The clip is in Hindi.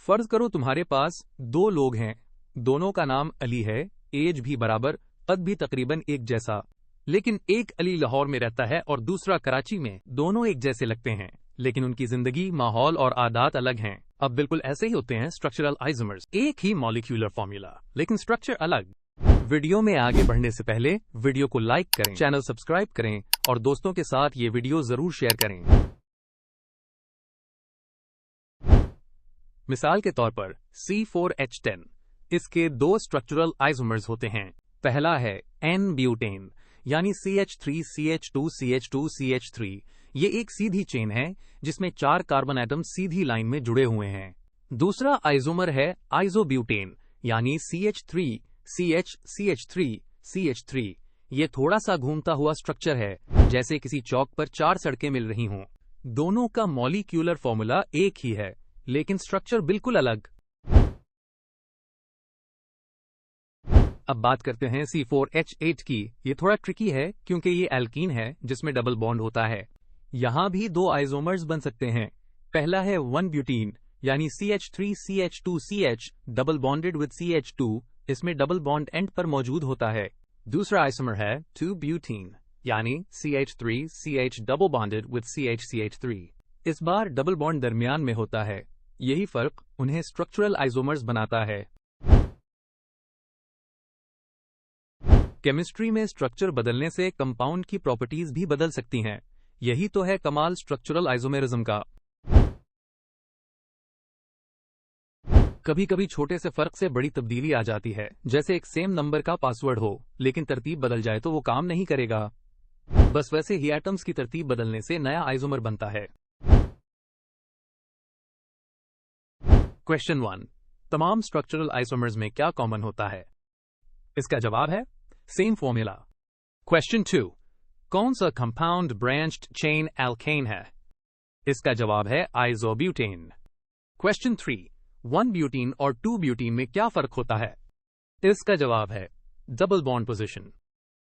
फर्ज करो तुम्हारे पास दो लोग हैं, दोनों का नाम अली है, एज भी बराबर, कद भी तकरीबन एक जैसा, लेकिन एक अली लाहौर में रहता है और दूसरा कराची में। दोनों एक जैसे लगते हैं, लेकिन उनकी जिंदगी, माहौल और आदत अलग हैं। अब बिल्कुल ऐसे ही होते हैं स्ट्रक्चरल आइसोमर्स, एक ही मॉलिक्यूलर फॉर्मूला लेकिन स्ट्रक्चर अलग। वीडियो में आगे बढ़ने से पहले वीडियो को लाइक करें, चैनल सब्सक्राइब करें और दोस्तों के साथ ये वीडियो जरूर शेयर करें। मिसाल के तौर पर C4H10, इसके दो स्ट्रक्चरल आइसोमर्स होते हैं। पहला है N-ब्यूटेन यानी CH3CH2CH2CH3। ये एक सीधी चेन है जिसमें 4 कार्बन एटम सीधी लाइन में जुड़े हुए हैं। दूसरा आइसोमर है आइसोब्यूटेन यानी CH3CH3CH3। ये थोड़ा सा घूमता हुआ स्ट्रक्चर है, जैसे किसी चौक पर 4 सड़कें मिल रही हों। दोनों का मॉलिक्यूलर फॉर्मूला एक ही है, लेकिन स्ट्रक्चर बिल्कुल अलग। अब बात करते हैं C4H8 की। ये थोड़ा ट्रिकी है क्योंकि ये एल्कीन है जिसमें डबल बॉन्ड होता है। यहां भी दो आइसोमर्स बन सकते हैं। पहला है 1-ब्यूटीन यानी CH3CH2CH double bonded with CH2, इसमें डबल बॉन्ड एंड पर मौजूद होता है। दूसरा आइसोमर है 2-ब्यूटीन यानी CH3CH double bonded with CH3। इस बार डबल बॉन्ड दरमियान में होता है। यही फर्क उन्हें स्ट्रक्चरल आइसोमर्स बनाता है। केमिस्ट्री में स्ट्रक्चर बदलने से कंपाउंड की प्रॉपर्टीज भी बदल सकती हैं। यही तो है कमाल स्ट्रक्चरल आइसोमेरिज्म का। कभी कभी छोटे से फर्क से बड़ी तब्दीली आ जाती है, जैसे एक सेम नंबर का पासवर्ड हो लेकिन तरतीब बदल जाए तो वो काम नहीं करेगा। बस वैसे ही एटम्स की तरतीब बदलने से नया आइसोमर बनता है। क्वेश्चन 1, तमाम स्ट्रक्चरल आइसोमर्स में क्या कॉमन होता है? इसका जवाब है सेम फॉर्मूला। क्वेश्चन 2, कौन सा कंपाउंड ब्रांच्ड चेन एल्केन है? इसका जवाब है आइसोब्यूटेन। क्वेश्चन 3, 1-ब्यूटीन और 2-ब्यूटीन में क्या फर्क होता है? इसका जवाब है डबल बॉन्ड पोजीशन।